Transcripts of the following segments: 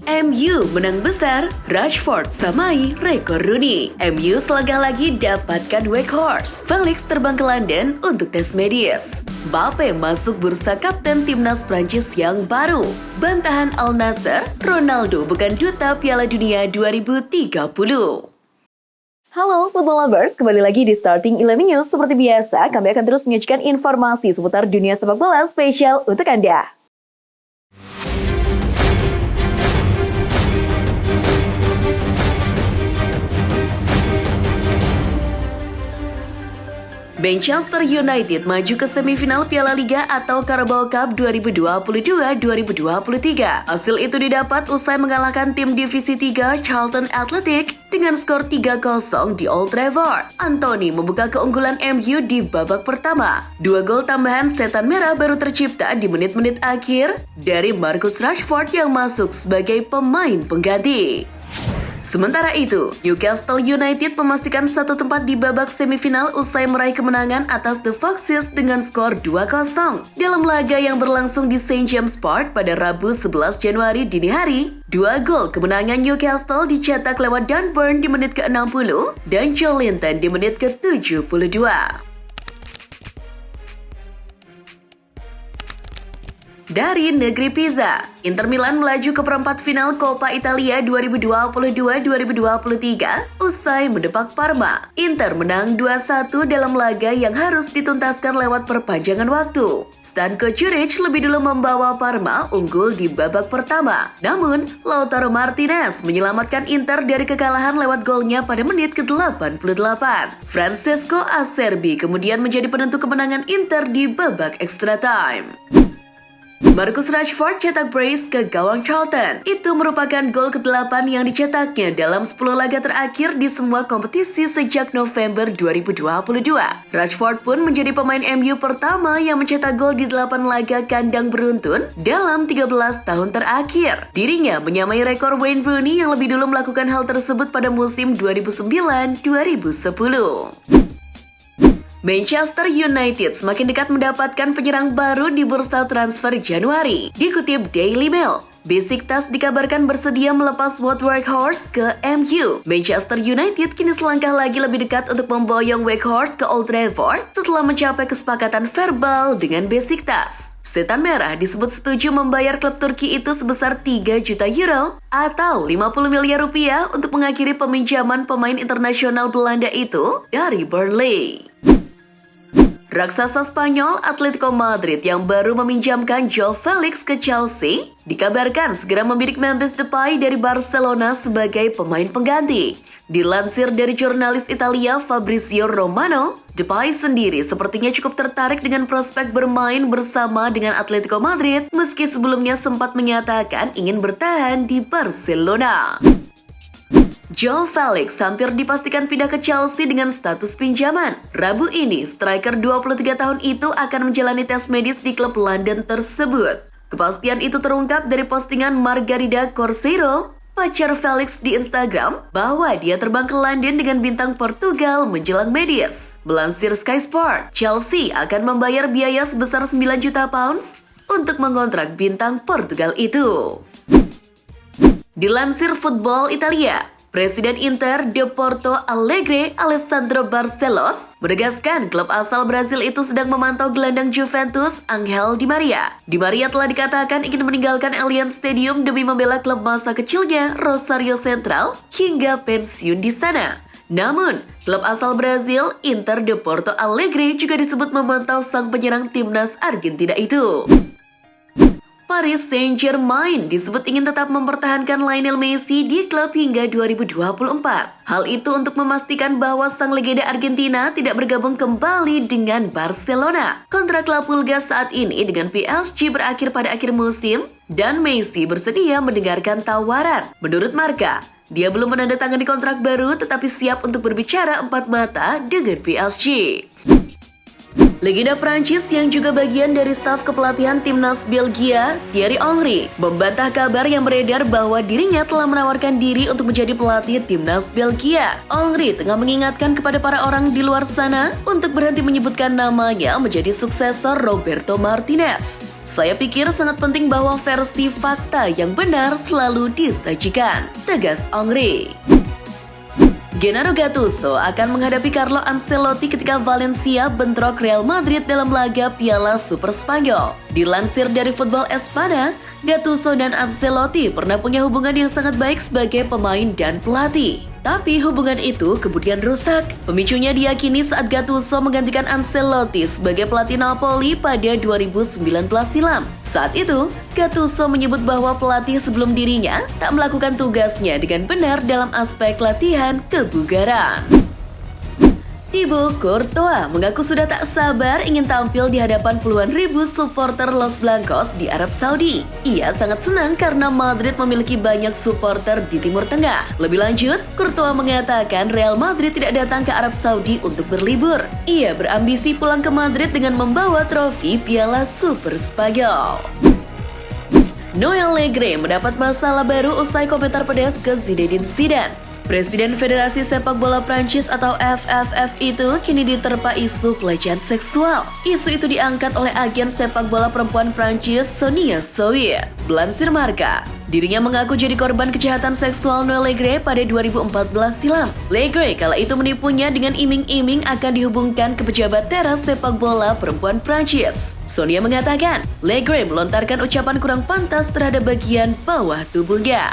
MU menang besar, Rashford samai rekor Rooney. MU selangkah lagi dapatkan Weghorst. Felix terbang ke London untuk tes medis. Mbappe masuk bursa kapten timnas Prancis yang baru. Bantahan Al Nassr, Ronaldo bukan duta Piala Dunia 2030. Halo Football Lovers, kembali lagi di Starting 11 News. Seperti biasa, kami akan terus menyajikan informasi seputar dunia sepak bola spesial untuk Anda. Manchester United maju ke semifinal Piala Liga atau Carabao Cup 2022-2023. Hasil itu didapat usai mengalahkan tim Divisi 3 Charlton Athletic dengan skor 3-0 di Old Trafford. Anthony membuka keunggulan MU di babak pertama. 2 gol tambahan setan merah baru tercipta di menit-menit akhir dari Marcus Rashford yang masuk sebagai pemain pengganti. Sementara itu, Newcastle United memastikan satu tempat di babak semifinal usai meraih kemenangan atas The Foxes dengan skor 2-0. Dalam laga yang berlangsung di St. James Park pada Rabu 11 Januari dini hari, 2 gol kemenangan Newcastle dicetak lewat Dan Burn di menit ke-60 dan Joelinton di menit ke-72. Dari negeri Pisa, Inter Milan melaju ke perempat final Coppa Italia 2022-2023 usai mendepak Parma. Inter menang 2-1 dalam laga yang harus dituntaskan lewat perpanjangan waktu. Stanko Juric lebih dulu membawa Parma unggul di babak pertama. Namun, Lautaro Martinez menyelamatkan Inter dari kekalahan lewat golnya pada menit ke-88. Francesco Acerbi kemudian menjadi penentu kemenangan Inter di babak extra time. Marcus Rashford cetak brace ke gawang Charlton. Itu merupakan gol ke-8 yang dicetaknya dalam 10 laga terakhir di semua kompetisi sejak November 2022. Rashford pun menjadi pemain MU pertama yang mencetak gol di 8 laga kandang beruntun dalam 13 tahun terakhir. Dirinya menyamai rekor Wayne Rooney yang lebih dulu melakukan hal tersebut pada musim 2009-2010. Manchester United semakin dekat mendapatkan penyerang baru di bursa transfer Januari. Dikutip Daily Mail, Besiktas dikabarkan bersedia melepas Wout Weghorst ke MU. Manchester United kini selangkah lagi lebih dekat untuk memboyong Weghorst ke Old Trafford setelah mencapai kesepakatan verbal dengan Besiktas. Setan Merah disebut setuju membayar klub Turki itu sebesar 3 juta euro atau 50 miliar rupiah untuk mengakhiri peminjaman pemain internasional Belanda itu dari Burnley. Raksasa Spanyol Atletico Madrid yang baru meminjamkan Joao Felix ke Chelsea dikabarkan segera membidik Memphis Depay dari Barcelona sebagai pemain pengganti. Dilansir dari jurnalis Italia Fabrizio Romano, Depay sendiri sepertinya cukup tertarik dengan prospek bermain bersama dengan Atletico Madrid meski sebelumnya sempat menyatakan ingin bertahan di Barcelona. Joao Felix hampir dipastikan pindah ke Chelsea dengan status pinjaman. Rabu ini, striker 23 tahun itu akan menjalani tes medis di klub London tersebut. Kepastian itu terungkap dari postingan Margarida Corseiro, pacar Felix di Instagram, bahwa dia terbang ke London dengan bintang Portugal menjelang medis. Melansir Sky Sport, Chelsea akan membayar biaya sebesar 9 juta pounds untuk mengontrak bintang Portugal itu. Dilansir Football Italia, Presiden Inter de Porto Alegre Alessandro Barcelos menegaskan klub asal Brasil itu sedang memantau gelandang Juventus Angel Di Maria. Di Maria telah dikatakan ingin meninggalkan Allianz Stadium demi membela klub masa kecilnya Rosario Central hingga pensiun di sana. Namun, klub asal Brasil Inter de Porto Alegre juga disebut memantau sang penyerang timnas Argentina itu. Paris Saint-Germain disebut ingin tetap mempertahankan Lionel Messi di klub hingga 2024. Hal itu untuk memastikan bahwa sang legenda Argentina tidak bergabung kembali dengan Barcelona. Kontrak La Pulga saat ini dengan PSG berakhir pada akhir musim dan Messi bersedia mendengarkan tawaran. Menurut Marca, dia belum menandatangani kontrak baru tetapi siap untuk berbicara empat mata dengan PSG. Legenda Prancis yang juga bagian dari staf kepelatihan timnas Belgia, Thierry Henry, membantah kabar yang beredar bahwa dirinya telah menawarkan diri untuk menjadi pelatih timnas Belgia. Henry tengah mengingatkan kepada para orang di luar sana untuk berhenti menyebutkan namanya menjadi suksesor Roberto Martinez. Saya pikir sangat penting bahwa versi fakta yang benar selalu disajikan, tegas Henry. Gennaro Gattuso akan menghadapi Carlo Ancelotti ketika Valencia bentrok Real Madrid dalam laga Piala Super Spanyol. Dilansir dari Football Espada, Gattuso dan Ancelotti pernah punya hubungan yang sangat baik sebagai pemain dan pelatih. Tapi hubungan itu kemudian rusak. Pemicunya diyakini saat Gattuso menggantikan Ancelotti sebagai pelatih Napoli pada 2019 silam. Saat itu, Gattuso menyebut bahwa pelatih sebelum dirinya tak melakukan tugasnya dengan benar dalam aspek latihan kebugaran. Thibaut Courtois mengaku sudah tak sabar ingin tampil di hadapan puluhan ribu supporter Los Blancos di Arab Saudi. Ia sangat senang karena Madrid memiliki banyak supporter di Timur Tengah. Lebih lanjut, Courtois mengatakan Real Madrid tidak datang ke Arab Saudi untuk berlibur. Ia berambisi pulang ke Madrid dengan membawa trofi Piala Super Spanyol. Noël Le Graët mendapat masalah baru usai komentar pedas ke Zinedine Zidane. Presiden Federasi Sepak Bola Prancis atau FFF itu kini diterpa isu pelecehan seksual. Isu itu diangkat oleh agen sepak bola perempuan Prancis Sonia Souier. Dilansir Marca, dirinya mengaku jadi korban kejahatan seksual Noël Le Graët pada 2014 silam. Le Graët kala itu menipunya dengan iming-iming akan dihubungkan ke pejabat teras sepak bola perempuan Prancis. Sonia mengatakan, Le Graët melontarkan ucapan kurang pantas terhadap bagian bawah tubuhnya.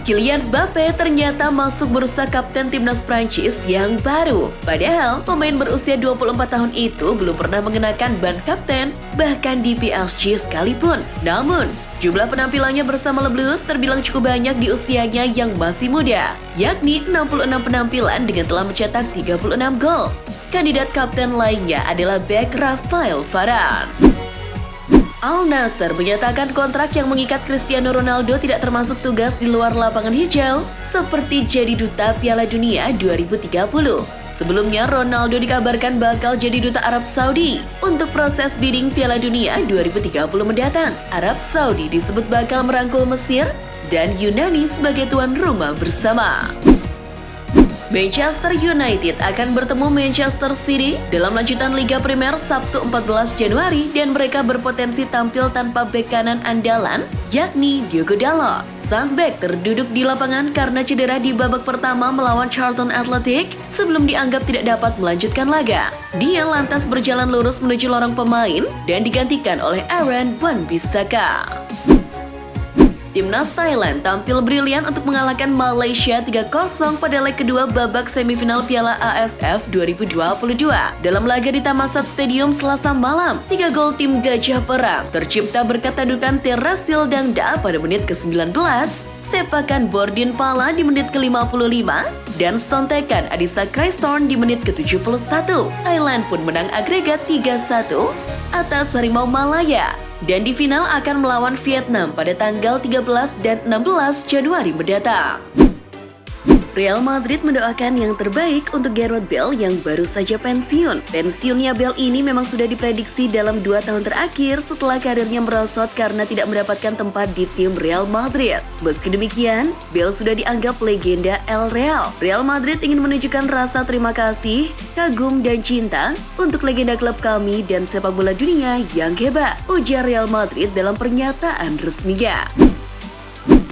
Kylian Mbappe ternyata masuk bursa kapten timnas Prancis yang baru. Padahal pemain berusia 24 tahun itu belum pernah mengenakan ban kapten bahkan di PSG sekalipun. Namun, jumlah penampilannya bersama Le Blues terbilang cukup banyak di usianya yang masih muda, yakni 66 penampilan dengan telah mencetak 36 gol. Kandidat kapten lainnya adalah bek Rafael Varane. Al Nassr menyatakan kontrak yang mengikat Cristiano Ronaldo tidak termasuk tugas di luar lapangan hijau seperti jadi duta Piala Dunia 2030. Sebelumnya, Ronaldo dikabarkan bakal jadi duta Arab Saudi untuk proses bidding Piala Dunia 2030 mendatang. Arab Saudi disebut bakal merangkul Mesir dan Yunani sebagai tuan rumah bersama. Manchester United akan bertemu Manchester City dalam lanjutan Liga Primer Sabtu 14 Januari dan mereka berpotensi tampil tanpa bek kanan andalan yakni Diogo Dalot. Sang bek terduduk di lapangan karena cedera di babak pertama melawan Charlton Athletic sebelum dianggap tidak dapat melanjutkan laga. Dia lantas berjalan lurus menuju lorong pemain dan digantikan oleh Aaron Wan-Bissaka. Timnas Thailand tampil brilian untuk mengalahkan Malaysia 3-0 pada leg kedua babak semifinal Piala AFF 2022. Dalam laga di Thammasat Stadium Selasa malam, 3 gol tim Gajah Perang tercipta berkat tadukan Terasil Dangda pada menit ke-19, sepakan Bordin Pala di menit ke-55, dan sontekan Adisa Kraishorn di menit ke-71. Thailand pun menang agregat 3-1 atas Harimau Malaya. Dan di final akan melawan Vietnam pada tanggal 13 dan 16 Januari mendatang. Real Madrid mendoakan yang terbaik untuk Gareth Bale yang baru saja pensiun. Pensiunnya Bale ini memang sudah diprediksi dalam 2 tahun terakhir setelah karirnya merosot karena tidak mendapatkan tempat di tim Real Madrid. Meski demikian, Bale sudah dianggap legenda El Real. Real Madrid ingin menunjukkan rasa terima kasih, kagum dan cinta untuk legenda klub kami dan sepak bola dunia yang hebat, ujar Real Madrid dalam pernyataan resminya.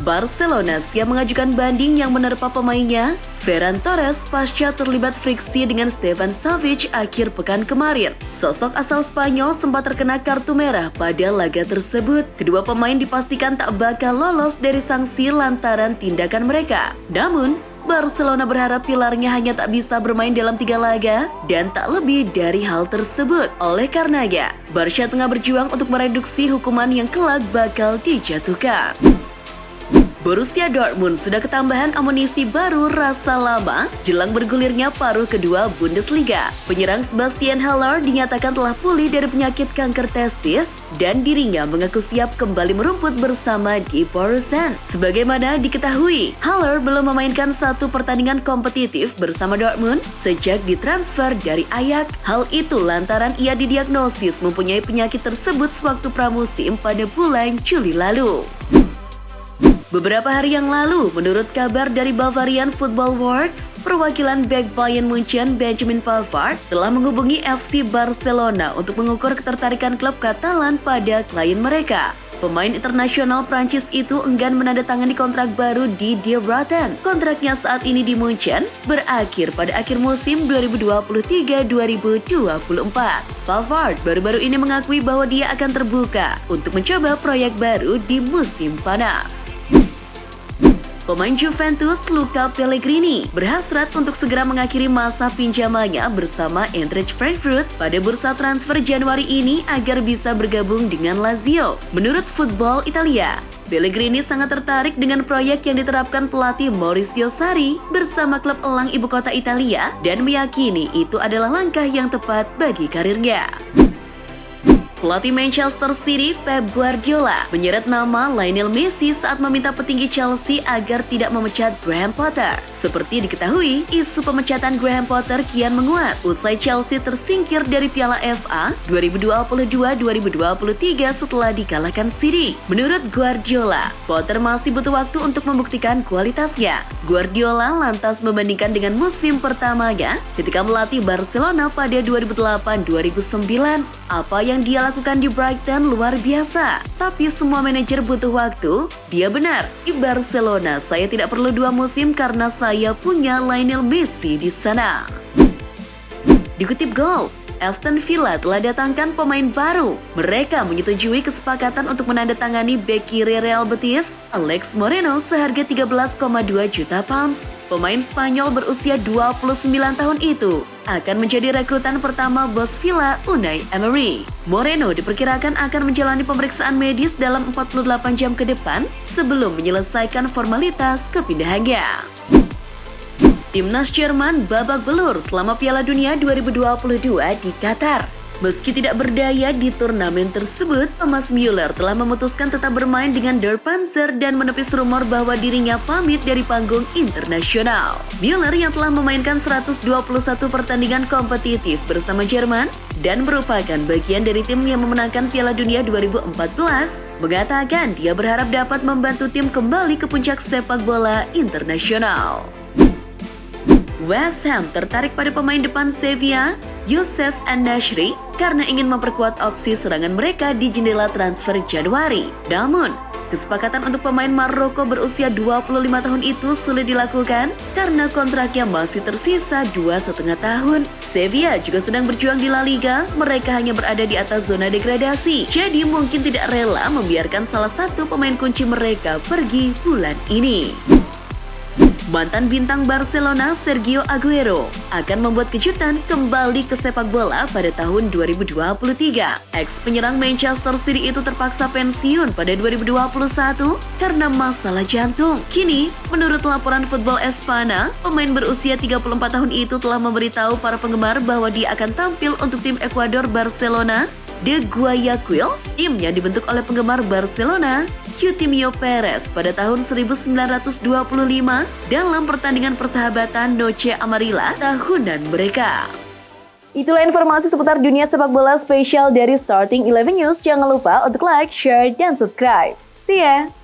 Barcelona siap mengajukan banding yang menerpa pemainnya, Ferran Torres, pasca terlibat friksi dengan Stefan Savic akhir pekan kemarin. Sosok asal Spanyol sempat terkena kartu merah pada laga tersebut. Kedua pemain dipastikan tak bakal lolos dari sanksi lantaran tindakan mereka. Namun, Barcelona berharap pilarnya hanya tak bisa bermain dalam 3 laga dan tak lebih dari hal tersebut. Oleh karenanya, Barca tengah berjuang untuk mereduksi hukuman yang kelak bakal dijatuhkan. Borussia Dortmund sudah ketambahan amunisi baru rasa lama jelang bergulirnya paruh kedua Bundesliga. Penyerang Sebastian Haller dinyatakan telah pulih dari penyakit kanker testis dan dirinya mengaku siap kembali merumput bersama di Borussen. Sebagaimana diketahui, Haller belum memainkan satu pertandingan kompetitif bersama Dortmund sejak ditransfer dari Ajax. Hal itu lantaran ia didiagnosis mempunyai penyakit tersebut sewaktu pramusim pada bulan Juli lalu. Beberapa hari yang lalu, menurut kabar dari Bavarian Football Works, perwakilan bek Bayern Munchen Benjamin Pavard telah menghubungi FC Barcelona untuk mengukur ketertarikan klub Katalan pada klien mereka. Pemain internasional Prancis itu enggan menandatangani kontrak baru di Die Rotten. Kontraknya saat ini di Munchen berakhir pada akhir musim 2023-2024. Pavard baru-baru ini mengakui bahwa dia akan terbuka untuk mencoba proyek baru di musim panas. Pemain Juventus Luca Pellegrini berhasrat untuk segera mengakhiri masa pinjamannya bersama Eintracht Frankfurt pada bursa transfer Januari ini agar bisa bergabung dengan Lazio. Menurut Football Italia, Pellegrini sangat tertarik dengan proyek yang diterapkan pelatih Maurizio Sarri bersama klub elang ibu kota Italia dan meyakini itu adalah langkah yang tepat bagi karirnya. Pelatih Manchester City Pep Guardiola menyeret nama Lionel Messi saat meminta petinggi Chelsea agar tidak memecat Graham Potter. Seperti diketahui, isu pemecatan Graham Potter kian menguat usai Chelsea tersingkir dari Piala FA 2022-2023 setelah dikalahkan City. Menurut Guardiola, Potter masih butuh waktu untuk membuktikan kualitasnya. Guardiola lantas membandingkan dengan musim pertamanya ketika melatih Barcelona pada 2008-2009. Apa yang dia lakukan di Brighton luar biasa, tapi semua manajer butuh waktu. Dia benar, di Barcelona saya tidak perlu 2 musim karena saya punya Lionel Messi di sana. Dikutip Goal, Aston Villa telah datangkan pemain baru. Mereka menyetujui kesepakatan untuk menandatangani bek kiri Real Betis, Alex Moreno, seharga 13,2 juta pounds. Pemain Spanyol berusia 29 tahun itu akan menjadi rekrutan pertama bos Villa, Unai Emery. Moreno diperkirakan akan menjalani pemeriksaan medis dalam 48 jam ke depan sebelum menyelesaikan formalitas kepindahannya. Timnas Jerman babak belur selama Piala Dunia 2022 di Qatar. Meski tidak berdaya di turnamen tersebut, Thomas Müller telah memutuskan tetap bermain dengan Der Panzer dan menepis rumor bahwa dirinya pamit dari panggung internasional. Müller yang telah memainkan 121 pertandingan kompetitif bersama Jerman dan merupakan bagian dari tim yang memenangkan Piala Dunia 2014, mengatakan dia berharap dapat membantu tim kembali ke puncak sepak bola internasional. West Ham tertarik pada pemain depan Sevilla, Youssef En-Nesyri, karena ingin memperkuat opsi serangan mereka di jendela transfer Januari. Namun, kesepakatan untuk pemain Maroko berusia 25 tahun itu sulit dilakukan karena kontraknya masih tersisa 2,5 tahun. Sevilla juga sedang berjuang di La Liga, mereka hanya berada di atas zona degradasi. Jadi mungkin tidak rela membiarkan salah satu pemain kunci mereka pergi bulan ini. Mantan bintang Barcelona Sergio Aguero akan membuat kejutan kembali ke sepak bola pada tahun 2023. Ex-penyerang Manchester City itu terpaksa pensiun pada 2021 karena masalah jantung. Kini, menurut laporan Football Espana, pemain berusia 34 tahun itu telah memberitahu para penggemar bahwa dia akan tampil untuk tim Ekuador Barcelona de Guayaquil, tim yang dibentuk oleh penggemar Barcelona, Coutinho Perez pada tahun 1925 dalam pertandingan persahabatan Noche Amarilla tahunan mereka. Itulah informasi seputar dunia sepak bola spesial dari Starting 11 News. Jangan lupa untuk like, share, dan subscribe. See ya!